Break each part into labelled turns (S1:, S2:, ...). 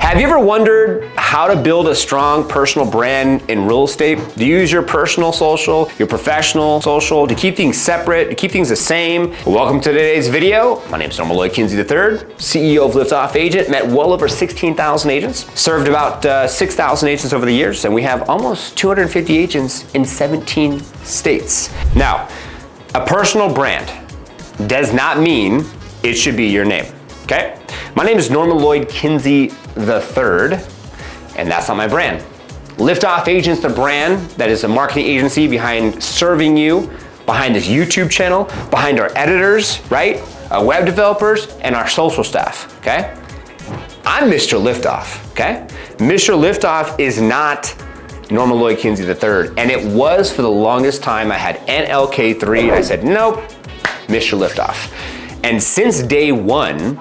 S1: Have you ever wondered how to build a strong personal brand in real estate? Do you use your personal social, your professional social, to keep things separate, to keep things the same? Welcome to today's video. My name is Norman Lloyd Kinsey III, CEO of Liftoff Agent. Met well over 16,000 agents, served about 6,000 agents over the years, and we have almost 250 agents in 17 states. Now, a personal brand does not mean it should be your name, okay? My name is Norman Lloyd Kinsey III, and that's not my brand. Liftoff Agent's the brand that is a marketing agency behind serving you, behind this YouTube channel, behind our editors, right? Our web developers, and our social staff, okay? I'm Mr. Liftoff, okay? Mr. Liftoff is not Norman Lloyd Kinsey III, and it was for the longest time. I had NLK3, and I said, nope, Mr. Liftoff. And since day one,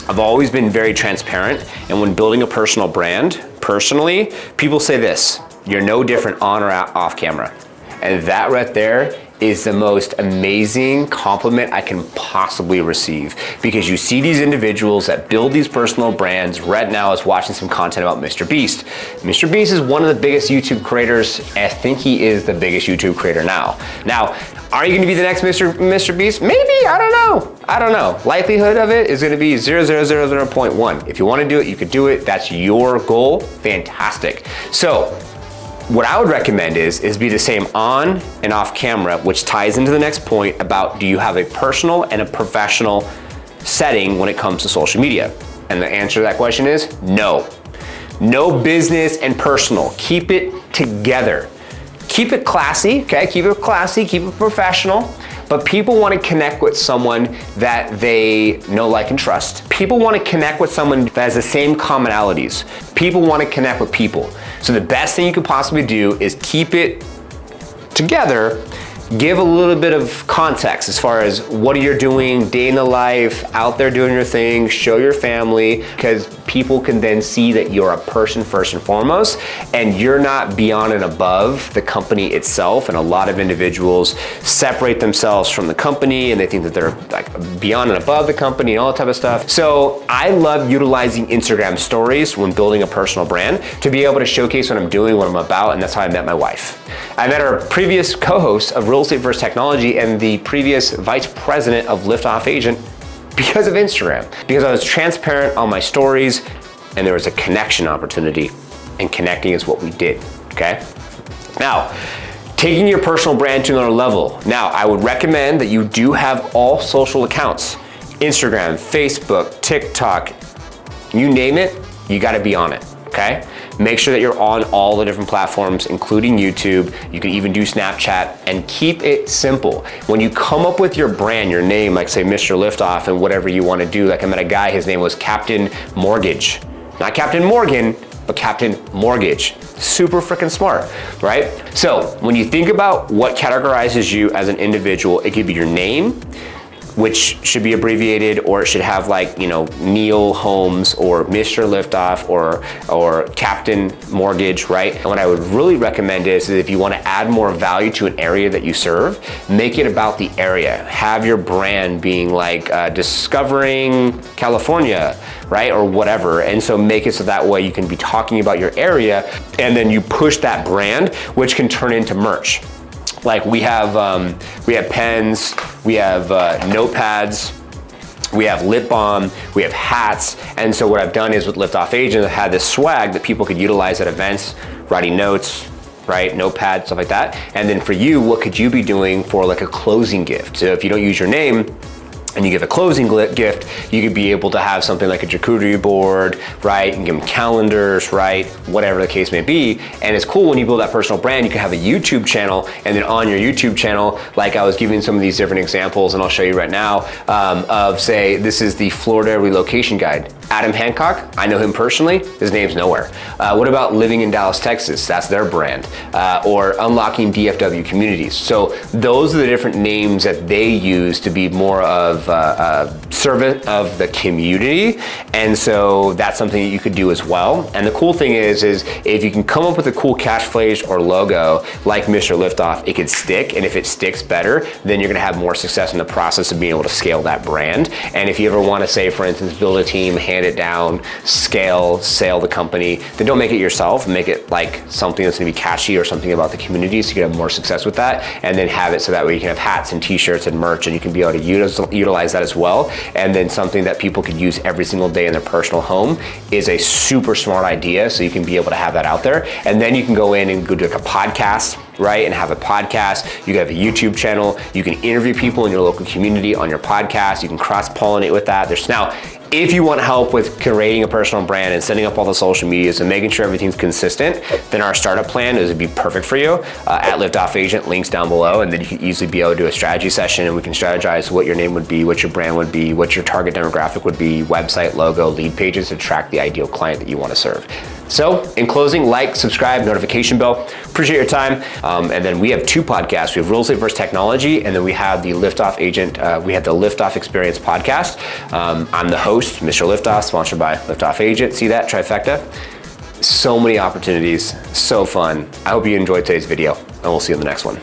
S1: I've always been very transparent, and when building a personal brand, personally, people say this: you're no different on or off camera. And that right there is the most amazing compliment I can possibly receive, because you see these individuals that build these personal brands. Right now I was watching some content about Mr. Beast. Mr. Beast is one of the biggest YouTube creators. I think he is the biggest YouTube creator now. Now, are you gonna be the next Mr. Beast? Maybe, I don't know. Likelihood of it is gonna be 0.000.1. If you wanna do it, you could do it. That's your goal, fantastic. So, what I would recommend is be the same on and off camera, which ties into the next point about, do you have a personal and a professional setting when it comes to social media? And the answer to that question is no. No business and personal. Keep it together. Keep it classy, okay? Keep it classy, keep it professional. But people want to connect with someone that they know, like, and trust. People want to connect with someone that has the same commonalities. People want to connect with people. So the best thing you could possibly do is keep it together. Give a little bit of context as far as what you're doing, day in the life, out there doing your thing, show your family, because people can then see that you're a person first and foremost, and you're not beyond and above the company itself. And a lot of individuals separate themselves from the company, and they think that they're like beyond and above the company and all that type of stuff. So I love utilizing Instagram stories when building a personal brand to be able to showcase what I'm doing, what I'm about, and that's how I met my wife. I met our previous co-host of Real Estate vs. Technology and the previous vice president of Liftoff Agent because of Instagram. Because I was transparent on my stories, and there was a connection opportunity, and connecting is what we did, okay? Now, taking your personal brand to another level. Now, I would recommend that you do have all social accounts. Instagram, Facebook, TikTok, you name it, you gotta be on it, okay? Make sure that you're on all the different platforms, including YouTube. You can even do Snapchat, and keep it simple. When you come up with your brand, your name, like say Mr. Liftoff and whatever you wanna do, like I met a guy, his name was Captain Mortgage. Not Captain Morgan, but Captain Mortgage. Super freaking smart, right? So when you think about what categorizes you as an individual, it could be your name, which should be abbreviated, or it should have, like, you know, Neil Holmes or Mr. Liftoff or Captain Mortgage, right? And what I would really recommend is if you want to add more value to an area that you serve, make it about the area. Have your brand being like Discovering California, right? Or whatever. And so make it so that way you can be talking about your area, and then you push that brand, which can turn into merch. Like we have pens, we have notepads, we have lip balm, we have hats. And so what I've done is with Liftoff Agent, I had this swag that people could utilize at events, writing notes, right? Notepad, stuff like that. And then for you, what could you be doing for like a closing gift? So if you don't use your name, and you give a closing gift, you could be able to have something like a charcuterie board, right? And give them calendars, right? Whatever the case may be. And it's cool when you build that personal brand, you can have a YouTube channel, and then on your YouTube channel, like I was giving some of these different examples, and I'll show you right now, of say, this is the Florida relocation guide. Adam Hancock, I know him personally, his name's nowhere. What about Living in Dallas, Texas? That's their brand. Or Unlocking DFW Communities. So those are the different names that they use to be more of a servant of the community. And so that's something that you could do as well. And the cool thing is if you can come up with a cool catchphrase or logo like Mr. Liftoff, it could stick. And if it sticks better, then you're gonna have more success in the process of being able to scale that brand. And if you ever wanna say, for instance, build a team, expand it down, scale, sail the company, then don't make it yourself. Make it like something that's gonna be catchy or something about the community so you can have more success with that, and then have it so that way you can have hats and t-shirts and merch, and you can be able to utilize that as well. And then something that people could use every single day in their personal home is a super smart idea, so you can be able to have that out there. And then you can go in and go do like a podcast, right? And have a podcast. You can have a YouTube channel. You can interview people in your local community on your podcast. You can cross-pollinate with that. Now, if you want help with creating a personal brand and setting up all the social medias and making sure everything's consistent, then our startup plan would be perfect for you. At Liftoff Agent, links down below, and then you can easily be able to do a strategy session, and we can strategize what your name would be, what your brand would be, what your target demographic would be, website, logo, lead pages to track the ideal client that you want to serve. So in closing, like, subscribe, notification bell. Appreciate your time. And then we have 2 podcasts. We have Real Estate versus Technology, and then we have the Liftoff Agent, we have the Liftoff Experience podcast. I'm the host, Mr. Liftoff, sponsored by Liftoff Agent. See that, trifecta? So many opportunities, so fun. I hope you enjoyed today's video, and we'll see you in the next one.